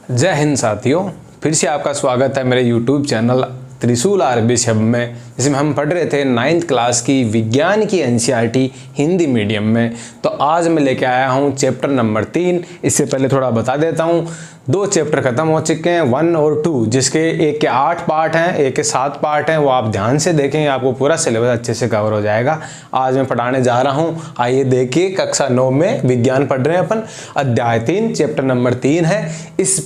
जय हिंद साथियों, फिर से आपका स्वागत है मेरे YouTube चैनल त्रिशूल आरबी शब्द में, जिसमें हम पढ़ रहे थे 9th क्लास की विज्ञान की एनसीईआरटी हिंदी मीडियम में। तो आज मैं लेके आया हूँ चैप्टर नंबर 3। इससे पहले थोड़ा बता देता हूँ, 2 चैप्टर खत्म हो चुके हैं, 1 और 2, जिसके एक के 8 पार्ट हैं, एक के 7 पार्ट हैं। वो आप ध्यान से देखेंगे, आपको पूरा सिलेबस अच्छे से कवर हो जाएगा। आज मैं पढ़ाने जा रहा हूँ, आइए देखिए। कक्षा 9 में विज्ञान पढ़ रहे हैं अपन, अध्याय 3 चैप्टर नंबर 3 है। इस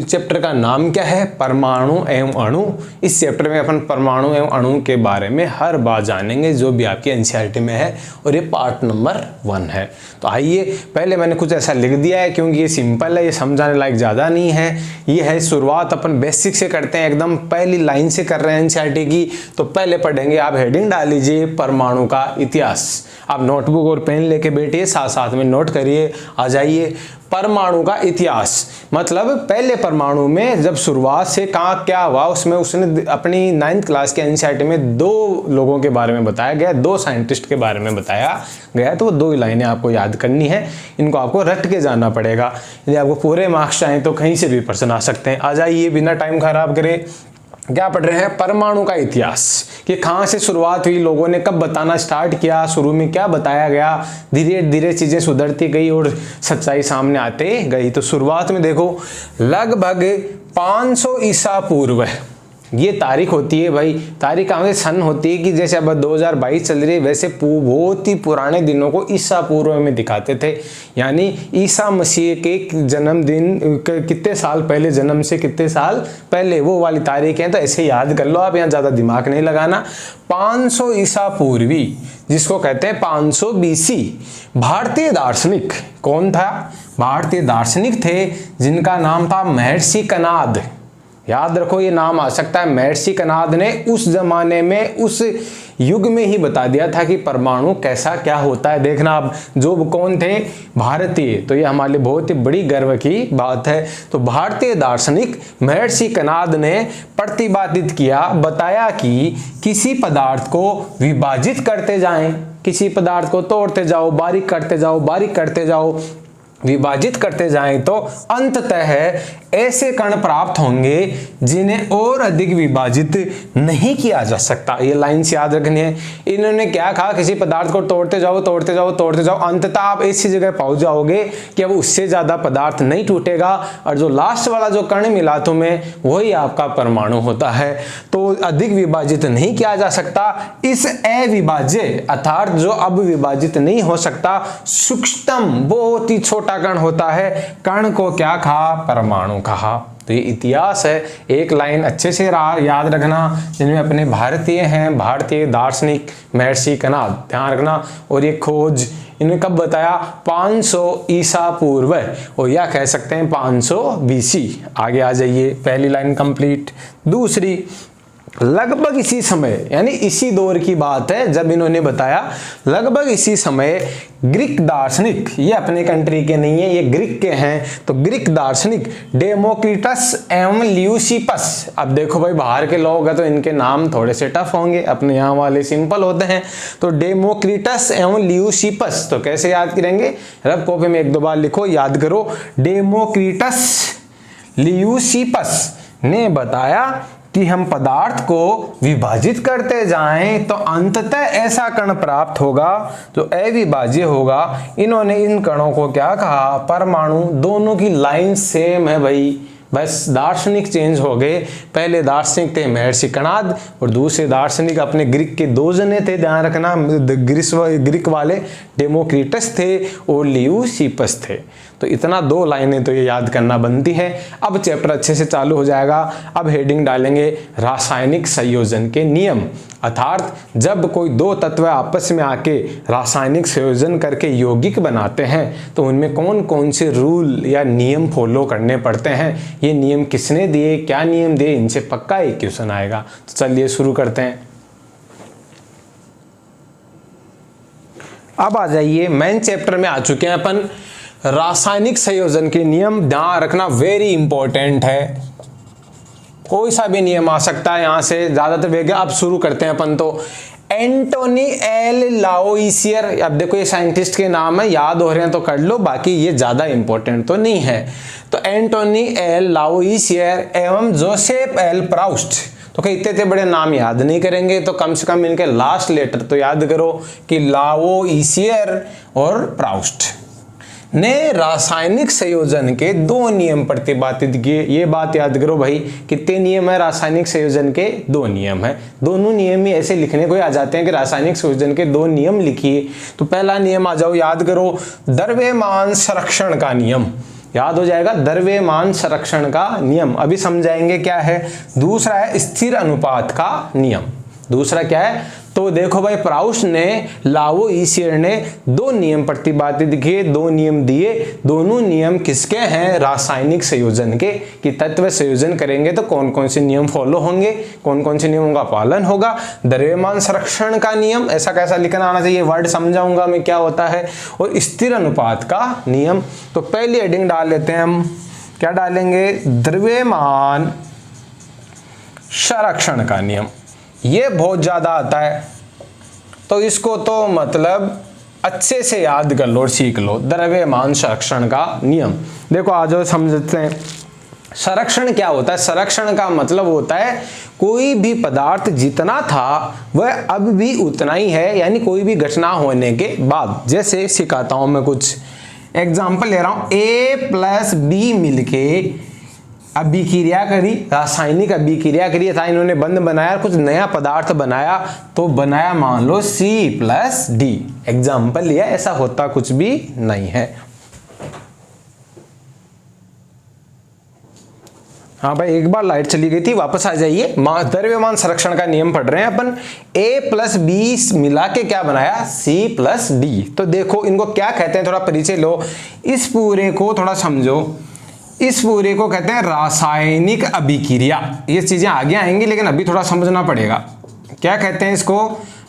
चैप्टर का नाम क्या है? परमाणु एवं अणु। इस चैप्टर में अपन परमाणु एवं अणु के बारे में हर बात जानेंगे जो भी आपकी एनसीईआरटी में है, और ये पार्ट नंबर 1 है। तो आइए, पहले मैंने कुछ ऐसा लिख दिया है क्योंकि ये सिंपल है, ये समझाने लायक ज़्यादा नहीं है। ये है शुरुआत अपन बेसिक से करते हैं, एकदम पहली लाइन से कर रहे हैं एनसीईआरटी की। तो पहले पढ़ेंगे, आप हेडिंग डाल लीजिए परमाणु का इतिहास। आप नोटबुक और पेन लेके बैठिए, साथ साथ में नोट करिए। आ जाइए, परमाणु का इतिहास मतलब पहले परमाणु में जब शुरुआत से कहाँ क्या हुआ, उसमें उसने अपनी 9th क्लास के एनसीईआरटी में 2 लोगों के बारे में बताया गया, 2 साइंटिस्ट के बारे में बताया गया। तो वो 2 ही लाइनें आपको याद करनी है, इनको आपको रट के जाना पड़ेगा। यदि आपको पूरे मार्क्स चाहें तो कहीं से भी प्रश्न आ सकते हैं। आ जाइए, बिना टाइम खराब करे, क्या पढ़ रहे हैं? परमाणु का इतिहास, कि कहाँ से शुरुआत हुई, लोगों ने कब बताना स्टार्ट किया, शुरू में क्या बताया गया, धीरे धीरे चीजें सुधरती गई और सच्चाई सामने आते गई। तो शुरुआत में देखो, लगभग 500 ईसा पूर्व ये तारीख होती है भाई। तारीख कहाँ से? सन होती है कि जैसे अब 2022 चल रही है, वैसे बहुत ही पुराने दिनों को ईसा पूर्व में दिखाते थे। यानी ईसा मसीह के जन्मदिन कितने साल पहले, जन्म से कितने साल पहले, वो वाली तारीख है। तो ऐसे याद कर लो आप, यहाँ ज़्यादा दिमाग नहीं लगाना। 500 ईसा पूर्वी, जिसको कहते हैं 500 BC। भारतीय दार्शनिक कौन था? भारतीय दार्शनिक थे जिनका नाम था महर्षि कणाद। याद रखो, ये नाम आ सकता है। महर्षि कणाद ने उस जमाने में, उस युग में ही बता दिया था कि परमाणु कैसा क्या होता है। देखना आप, जो कौन थे? भारतीय। तो ये हमारे लिए बहुत ही बड़ी गर्व की बात है। तो भारतीय दार्शनिक महर्षि कणाद ने प्रतिपादित किया, बताया कि किसी पदार्थ को विभाजित करते जाएं, किसी पदार्थ को तोड़ते जाओ, बारीक करते जाओ, बारीक करते जाओ, विभाजित करते जाएं, तो अंततः ऐसे कण प्राप्त होंगे जिन्हें और अधिक विभाजित नहीं किया जा सकता। ये लाइन्स याद रखनी है। इन्होंने क्या कहा? किसी पदार्थ को तोड़ते जाओ, तोड़ते जाओ, तोड़ते जाओ, अंततः आप ऐसी जगह पहुंच जाओगे कि अब उससे ज्यादा पदार्थ नहीं टूटेगा, और जो लास्ट वाला जो कण मिला तुम्हें, वही आपका परमाणु होता है। तो अधिक विभाजित नहीं किया जा सकता। इस अविभाज्य अर्थात जो अब विभाजित नहीं हो सकता, सूक्ष्मतम बहुत ही छोटा कण होता है, कण को क्या कहा? परमाणु कहा। तो ये इतिहास है। एक लाइन अच्छे से याद रखना, जिनमें अपने भारतीय हैं, भारतीय दार्शनिक महर्षि कणाद, ध्यान रखना। और ये खोज इन्हें कब बताया? 500 ईसा पूर्व, और या कह सकते हैं 500 BC। आगे आ जाइए, पहली लाइन कंप्लीट। दूसरी, लगभग इसी समय, यानी इसी दौर की बात है जब इन्होंने बताया, लगभग इसी समय ग्रीक दार्शनिक, ये अपने कंट्री के नहीं है, ये ग्रीक के हैं। तो ग्रीक दार्शनिक डेमोक्रिटस एवं ल्यूसिपस। अब देखो भाई, बाहर के लोग हैं तो इनके नाम थोड़े से टफ होंगे, अपने यहाँ वाले सिंपल होते हैं। तो डेमोक्रिटस एवं ल्यूसिपस, तो कैसे याद करेंगे? रफ कॉपी में 1-2 बार लिखो, याद करो। डेमोक्रिटस ल्यूसिपस ने बताया कि हम पदार्थ को विभाजित करते जाएं तो अंततः ऐसा कण प्राप्त होगा जो अविभाज्य होगा। इन्होंने इन कणों को क्या कहा? परमाणु। दोनों की लाइन सेम है भाई, बस दार्शनिक चेंज हो गए। पहले दार्शनिक थे महर्षि कणाद, और दूसरे दार्शनिक अपने ग्रीक के 2 जने थे, ध्यान रखना। ग्रीक वाले डेमोक्रिटस थे और ल्यूसिपस थे। तो इतना 2 लाइनें तो ये याद करना बनती है। अब चैप्टर अच्छे से चालू हो जाएगा। अब हेडिंग डालेंगे रासायनिक संयोजन के नियम, अर्थात जब कोई 2 तत्व आपस में आके रासायनिक संयोजन करके यौगिक बनाते हैं तो उनमें कौन कौन से रूल या नियम फॉलो करने पड़ते हैं, ये नियम किसने दिए, क्या नियम दिए, इनसे पक्का एक क्वेश्चन आएगा। तो चलिए शुरू करते हैं। अब आ जाइए, मेन चैप्टर में आ चुके हैं अपन। रासायनिक संयोजन के नियम, ध्यान रखना, वेरी इंपॉर्टेंट है। कोई सा भी नियम आ सकता है यहाँ से, ज्यादातर वेग। अब शुरू करते हैं अपन। तो एंटोनी एल लावोइसियर, अब देखो ये साइंटिस्ट के नाम है, याद हो रहे हैं तो कर लो, बाकी ये ज्यादा इंपॉर्टेंट तो नहीं है। तो एंटोनी एल लावोइसियर एवं जोसेफ एल प्राउस्ट, तो कहीं इतने बड़े नाम याद नहीं करेंगे तो कम से कम इनके लास्ट लेटर तो याद करो कि लावोइसियर और प्राउस्ट ने रासायनिक संयोजन के 2 नियम प्रतिपादित किए। ये बात याद करो भाई, कितने नियम है रासायनिक संयोजन के? 2 नियम है। दोनों नियम ही ऐसे लिखने को आ जाते हैं कि रासायनिक संयोजन के 2 नियम लिखिए। तो पहला नियम आ जाओ, याद करो, द्रव्यमान संरक्षण का नियम, याद हो जाएगा, द्रव्यमान संरक्षण का नियम। अभी समझाएंगे क्या है। दूसरा है स्थिर अनुपात का नियम। दूसरा क्या है? तो देखो भाई, प्राउस्ट ने, लावोइसियर ने 2 नियम प्रतिपादित किए, 2 नियम दिए। दोनों नियम किसके हैं? रासायनिक संयोजन के, कि तत्व संयोजन करेंगे तो कौन कौन से नियम फॉलो होंगे, कौन कौन से नियमों का पालन होगा। द्रव्यमान संरक्षण का नियम, ऐसा कैसा लिखना आना चाहिए, वर्ड समझाऊंगा मैं क्या होता है। और स्थिर अनुपात का नियम। तो पहली हेडिंग डाल लेते हैं हम, क्या डालेंगे? द्रव्यमान संरक्षण का नियम। ये बहुत ज्यादा आता है तो इसको तो मतलब अच्छे से याद कर लो और सीख लो। द्रव्यमान संरक्षण का नियम, देखो आ जाओ समझते हैं। संरक्षण क्या होता है? संरक्षण का मतलब होता है कोई भी पदार्थ जितना था वह अब भी उतना ही है, यानी कोई भी घटना होने के बाद। जैसे सिखाता हूं मैं, कुछ एग्जाम्पल ले रहा हूं। A + B मिलके अभिक्रिया करी, रासायनिक अभिक्रिया करी था, इन्होंने बंद बनाया, कुछ नया पदार्थ बनाया, तो बनाया मान लो C + D। एग्जाम्पल लिया, ऐसा होता कुछ भी नहीं है। हाँ भाई, एक बार लाइट चली गई थी, वापस आ जाइए। द्रव्यमान संरक्षण का नियम पढ़ रहे हैं अपन। A + B मिला के क्या बनाया? C + D। तो देखो इनको क्या कहते हैं, थोड़ा परिचय लो, इस पूरे को थोड़ा समझो। इस पूरे को कहते हैं रासायनिक अभिक्रिया। ये चीजें आगे आएंगी लेकिन अभी थोड़ा समझना पड़ेगा। क्या कहते हैं इसको?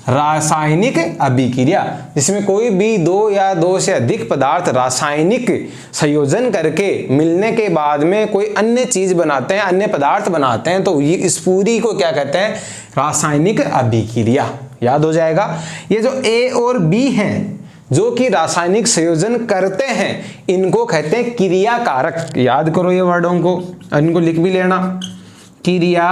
रासायनिक अभिक्रिया, जिसमें कोई भी 2 या 2 से अधिक पदार्थ रासायनिक संयोजन करके मिलने के बाद में कोई अन्य चीज बनाते हैं, अन्य पदार्थ बनाते हैं, तो ये इस पूरी को क्या कहते हैं? रासायनिक अभिक्रिया। याद हो जाएगा। ये जो A और B हैं जो कि रासायनिक संयोजन करते हैं, इनको कहते हैं क्रिया कारक। याद करो ये वर्डों को, इनको लिख भी लेना। क्रिया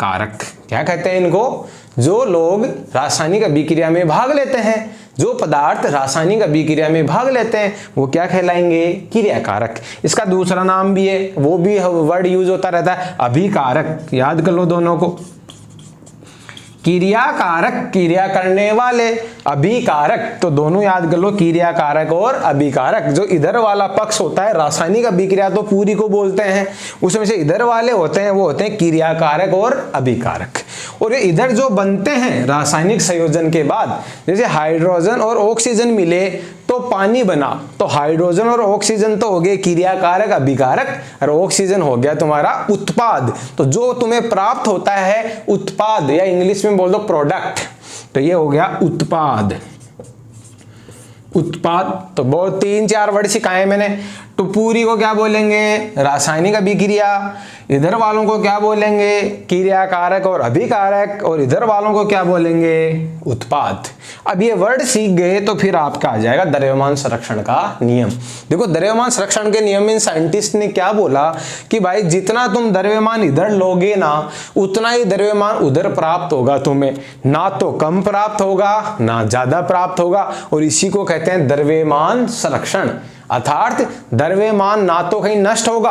कारक क्या कहते हैं इनको? जो लोग रासायनिक अभिक्रिया में भाग लेते हैं, जो पदार्थ रासायनिक अभिक्रिया में भाग लेते हैं, वो क्या कहलाएंगे? क्रिया कारक। इसका दूसरा नाम भी है, वो भी वर्ड यूज होता रहता है, अभिकारक। याद कर लो दोनों को। क्रिया कारक, क्रिया करने वाले, अभिकारक, तो दोनों याद कर लो, क्रिया कारक और अभिकारक। जो इधर वाला पक्ष होता है, रासायनिक अभिक्रिया तो पूरी को बोलते हैं, उसमें से इधर वाले होते हैं वो होते हैं क्रिया कारक और अभिकारक। और ये इधर जो बनते हैं रासायनिक संयोजन के बाद, जैसे हाइड्रोजन और ऑक्सीजन मिले तो पानी बना, तो हाइड्रोजन और ऑक्सीजन तो हो गए क्रिया कारक अभिकारक, और ऑक्सीजन हो गया तुम्हारा उत्पाद। तो जो तुम्हें प्राप्त होता है उत्पाद, या इंग्लिश में बोल दो प्रोडक्ट, तो ये हो गया उत्पाद। उत्पाद तो बहुत 3-4 वर्ड सिखाए मैंने। तो पूरी को क्या बोलेंगे? रासायनिक अभिक्रिया। इधर वालों को क्या बोलेंगे? क्रिया कारक और अभिकारक। और इधर वालों को क्या बोलेंगे? उत्पाद। अब ये वर्ड सीख गए तो फिर आपका आ जाएगा द्रव्यमान संरक्षण का नियम। देखो द्रव्यमान संरक्षण के नियम में साइंटिस्ट ने क्या बोला कि भाई जितना तुम द्रव्यमान इधर लोगे ना, उतना ही द्रव्यमान उधर प्राप्त होगा तुम्हें, ना तो कम प्राप्त होगा ना ज्यादा प्राप्त होगा। और इसी को कहते हैं द्रव्यमान संरक्षण। अर्थात द्रव्यमान ना तो कहीं नष्ट होगा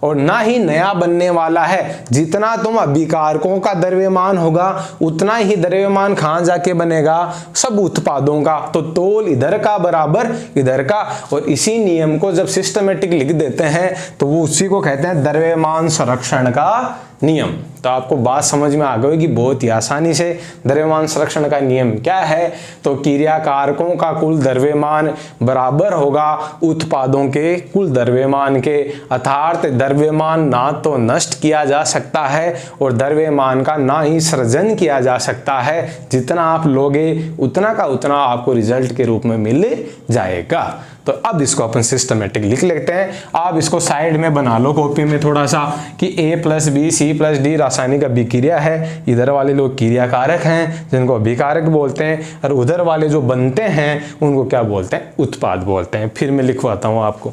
और ना ही नया बनने वाला है। जितना तुम अभिकारकों का द्रव्यमान होगा उतना ही द्रव्यमान कहां जाके बनेगा? सब उत्पादों का। तो तोल इधर का बराबर इधर का। और इसी नियम को जब सिस्टमेटिक लिख देते हैं तो वो उसी को कहते हैं द्रव्यमान संरक्षण का नियम। तो आपको बात समझ में आ गई कि बहुत ही आसानी से द्रव्यमान संरक्षण का नियम क्या है। तो क्रिया कारकों का कुल द्रव्यमान बराबर होगा उत्पादों के कुल द्रव्यमान के। अर्थात द्रव्यमान ना तो नष्ट किया जा सकता है और द्रव्यमान का ना ही सृजन किया जा सकता है। जितना आप लोगे उतना का उतना आपको रिजल्ट के रूप में मिल जाएगा। तो अब इसको अपन सिस्टमेटिक लिख लेते हैं। आप इसको साइड में बना लो कॉपी में थोड़ा सा कि A+B C+D रासायनिक अभिक्रिया है। इधर वाले लोग क्रिया कारक हैं जिनको अभिकारक बोलते हैं, और उधर वाले जो बनते हैं उनको क्या बोलते हैं, उत्पाद बोलते हैं। फिर मैं लिखवाता हूं आपको।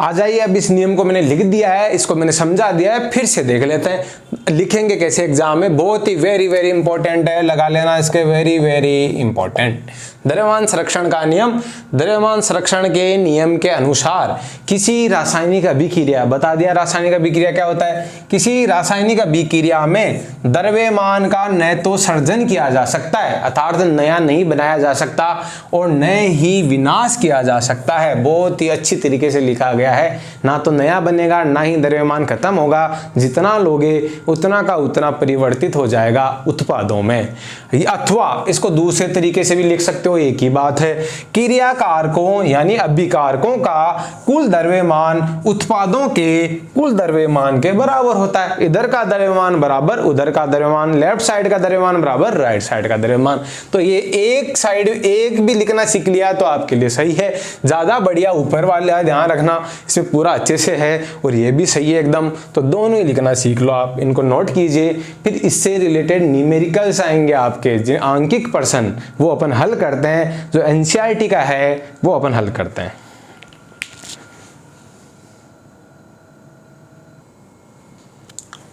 आ जाइए, अब इस नियम को मैंने लिख दिया है, इसको मैंने समझा दिया है, फिर से देख लेते हैं लिखेंगे कैसे एग्जाम में। बहुत ही वेरी वेरी इंपॉर्टेंट है, लगा लेना इसके, वेरी वेरी इंपॉर्टेंट। द्रव्यमान संरक्षण का नियम। द्रव्यमान संरक्षण के नियम के अनुसार किसी रासायनिक अभिक्रिया, बता दिया रासायनिक अभिक्रिया क्या होता है, किसी रासायनिक अभिक्रिया में द्रव्यमान का न तो सर्जन किया जा सकता है, अर्थात नया नहीं बनाया जा सकता, और न ही विनाश किया जा सकता है। बहुत ही अच्छी तरीके से लिखा गया है, ना तो नया बनेगा ना ही द्रव्यमान खत्म होगा, जितना लोगे उतना का उतना परिवर्तित हो जाएगा उत्पादों में। अथवा इसको दूसरे तरीके से भी लिख सकते हो, एक ही बात है, क्रिया कारकों यानी अभिकारकों का कुल द्रव्यमान उत्पादों के कुल द्रव्यमान के बराबर होता है। इधर का द्रव्यमान बराबर उधर का द्रव्यमान, लेफ्ट साइड का द्रव्यमान बराबर राइट साइड का द्रव्यमान। तो ये एक साइड एक भी लिखना सीख लिया तो आपके लिए सही है। ज्यादा बढ़िया ऊपर वाला ध्यान रखना, इसमें पूरा अच्छे से है, और ये भी सही है एकदम। तो दोनों ही लिखना सीख लो आप, इनको नोट कीजिए। फिर इससे रिलेटेड न्यूमेरिकल्स आएंगे आपके, जो आंकिक प्रश्न वो अपन हल करते हैं, जो एनसीईआरटी का है वो अपन हल करते हैं।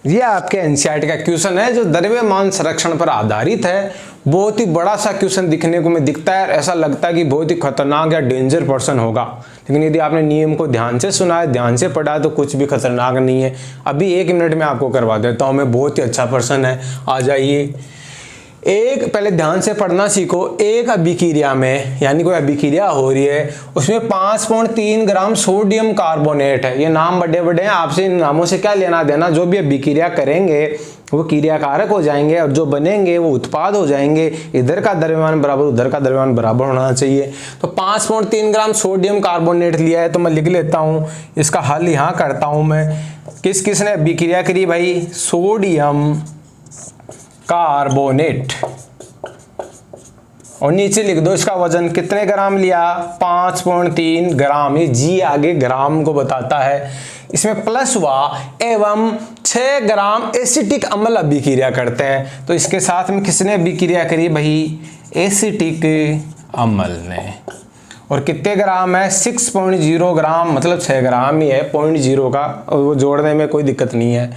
ये आपके एनसीईआरटी का क्वेश्चन है जो द्रव्यमान संरक्षण पर आधारित है। बहुत ही बड़ा सा क्वेश्चन दिखने को में दिखता है, ऐसा लगता है कि बहुत ही खतरनाक या डेंजर पर्सन होगा, लेकिन यदि आपने नियम को ध्यान से सुना है, ध्यान से पढ़ा है, तो कुछ भी खतरनाक नहीं है। अभी 1 मिनट में आपको करवा देता हूँ मैं, बहुत ही अच्छा पर्सन है। आ जाइए, एक पहले ध्यान से पढ़ना सीखो। एक अभिक्रिया में, यानी कोई अभिक्रिया हो रही है, उसमें 5.3 ग्राम सोडियम कार्बोनेट है। ये नाम बड़े बड़े हैं, आपसे इन नामों से क्या लेना देना। जो भी अभिक्रिया करेंगे वो क्रिया कारक हो जाएंगे, और जो बनेंगे वो उत्पाद हो जाएंगे। इधर का द्रव्यमान बराबर उधर का द्रव्यमान बराबर होना चाहिए। तो 5.3 ग्राम सोडियम कार्बोनेट लिया है, तो मैं लिख लेता हूँ, इसका हल यहाँ करता हूँ मैं। किस किस ने अभिक्रिया करी भाई, सोडियम कार्बोनेट, और नीचे लिख दो इसका वजन कितने ग्राम लिया, 5.3 ग्राम। ये जी आगे ग्राम को बताता है। इसमें प्लस हुआ एवं 6 ग्राम एसिटिक अम्ल अभिक्रिया करते हैं। तो इसके साथ में किसने अभिक्रिया करी भाई, एसिटिक अम्ल ने। और कितने ग्राम है, 6.0 ग्राम, मतलब 6 ग्राम ही है, 0.0 का, और वो जोड़ने में कोई दिक्कत नहीं है।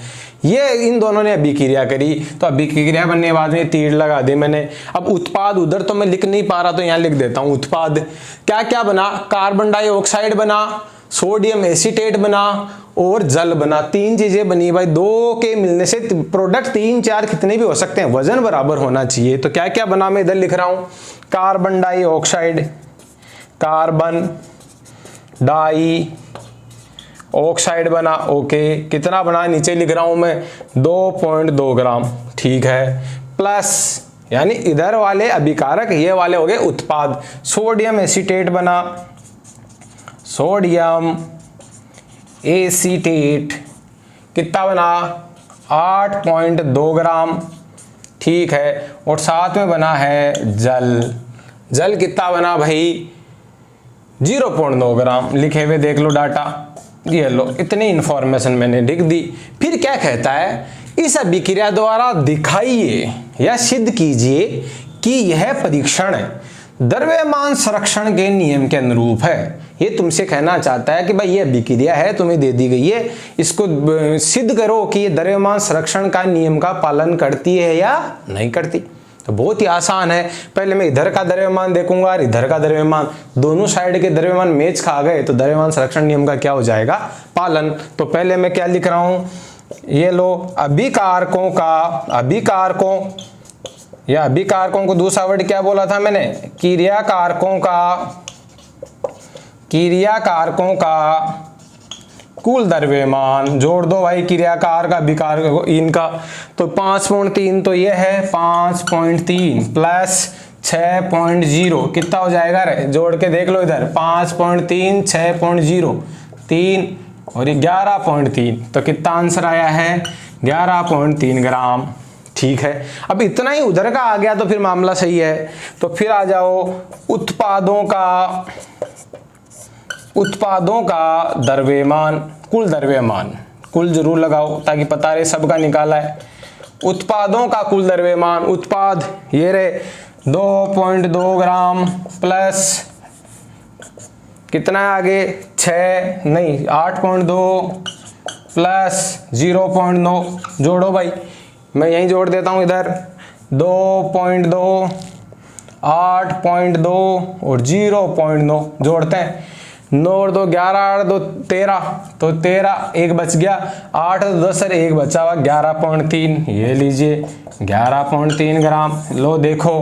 ये इन दोनों ने अभिक्रिया करी, तो अभिक्रिया बनने के बाद में तीर लगा दी मैंने। अब उत्पाद उधर तो मैं लिख नहीं पा रहा, तो यहाँ लिख देता हूँ। उत्पाद क्या क्या बना, कार्बन डाइऑक्साइड बना, सोडियम एसीटेट बना, और जल बना। 3 चीजें बनी भाई। 2 के मिलने से प्रोडक्ट 3 4 कितने भी हो सकते हैं, वजन बराबर होना चाहिए। तो क्या क्या बना मैं इधर लिख रहा हूँ, carbon dioxide, carbon dioxide बना, ओके। कितना बना, नीचे लिख रहा हूं मैं, 2.2 ग्राम, ठीक है। प्लस यानी इधर वाले अभिकारक, ये वाले हो गए उत्पाद। सोडियम एसीटेट बना, सोडियम एसीटेट कितना बना, 8.2 ग्राम, ठीक है। और साथ में बना है जल। जल कितना बना भाई, 0.9 ग्राम। लिखे हुए देख लो डाटा, ये लो, इतनी इंफॉर्मेशन मैंने लिख दी। फिर क्या कहता है, इस अभिक्रिया द्वारा दिखाइए या सिद्ध कीजिए कि यह परीक्षण द्रव्यमान संरक्षण के नियम के अनुरूप है। ये तुमसे कहना चाहता है कि भाई ये अभिक्रिया है, तुम्हें दे दी गई है, इसको सिद्ध करो कि ये द्रव्यमान संरक्षण का नियम का पालन करती है या नहीं करती। तो बहुत ही आसान है। पहले मैं इधर का द्रव्यमान देखूंगा और इधर का द्रव्यमान, दोनों साइड के द्रव्यमान मैच खा गए तो द्रव्यमान संरक्षण नियम का क्या हो जाएगा, पालन। तो पहले मैं क्या लिख रहा हूं, ये लो, अभिकारकों का, अभिकारकों या अभिकारकों को दूसरा वर्ड क्या बोला था मैंने, क्रियाकारकों का, क्रियाकारकों का कुल द्रव्यमान जोड़ दो भाई, क्रियाकार का अभिकार इनका। तो 5.3 तो ये है 5.3 प्लस 6.0 कितना हो जाएगा रे, जोड़ के देख लो इधर, 5.3 6.0 3 और 11.3, तो कितना आंसर आया है 11.3 ग्राम। ठीक है। अब इतना ही उधर का आ गया तो फिर मामला सही है। तो फिर आ जाओ उत्पादों का द्रव्यमान, कुल द्रव्यमान, कुल जरूर लगाओ ताकि पता रहे सबका निकाला है। उत्पादों का कुल द्रव्यमान, उत्पाद ये रहे 2.2 ग्राम प्लस कितना है आगे 8.2 प्लस 0.9 जोड़ो भाई, मैं यहीं जोड़ देता हूँ इधर 2.2 8.2 और 0.9 जोड़ते हैं। 9 और 2 11, 8 2 13, तो 13 एक बच गया, 8 तो 10 सर एक बचा हुआ 11.3, ये लीजिए 11.3 ग्राम। लो देखो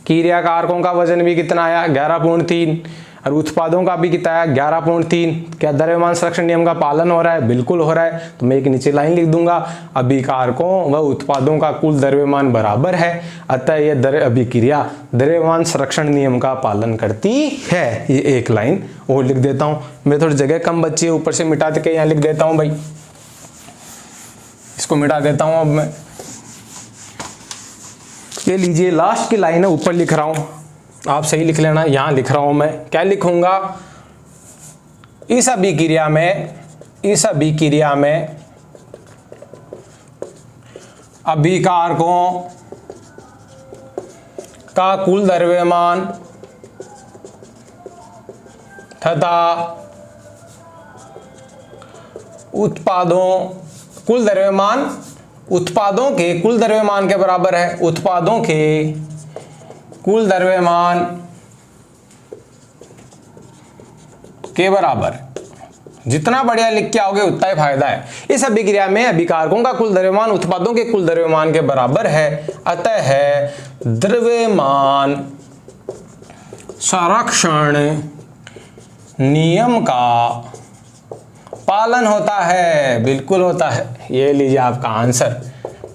क्रिया कारकों का वजन भी कितना आया 11.3 और उत्पादों का भी कितना आया 11.3। क्या द्रव्यमान संरक्षण नियम का पालन हो रहा है? बिल्कुल हो रहा है। तो मैं एक नीचे लाइन लिख दूंगा, अभिकारकों व उत्पादों का कुल द्रव्यमान बराबर है, अतः यह अभिक्रिया द्रव्यमान संरक्षण नियम का पालन करती है। ये एक लाइन और लिख देता हूं, मेरे थोड़ी जगह कम बची है, ऊपर से मिटा के यहाँ लिख देता हूं भाई, इसको मिटा देता हूं। अब मैं ये लीजिए लास्ट की लाइन है, ऊपर लिख रहा हूं, आप सही लिख लेना। यहां लिख रहा हूं मैं, क्या लिखूंगा, इस अभिक्रिया में अभिकारकों का कुल द्रव्यमान तथा उत्पादों के कुल द्रव्यमान के बराबर है। उत्पादों के कुल द्रव्यमान के बराबर, जितना बढ़िया लिख के आओगे उतना ही फायदा है। इस अभिक्रिया में अभिकारकों का कुल द्रव्यमान उत्पादों के कुल द्रव्यमान के बराबर है, अतः है द्रव्यमान संरक्षण नियम का पालन होता है। बिल्कुल होता है। ये लीजिए आपका आंसर।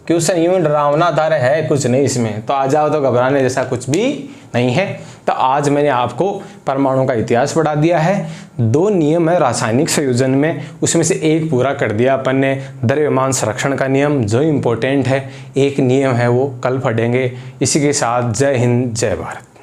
क्वेश्चन यूं डरावना था, है कुछ नहीं इसमें, तो आ जाओ तो घबराने जैसा कुछ भी नहीं है। तो आज मैंने आपको परमाणु का इतिहास पढ़ा दिया है। 2 नियम है रासायनिक संयोजन में, उसमें से एक पूरा कर दिया अपन ने, द्रव्यमान संरक्षण का नियम जो इम्पोर्टेंट है। एक नियम है वो कल पढ़ेंगे। इसी के साथ जय हिंद, जय भारत।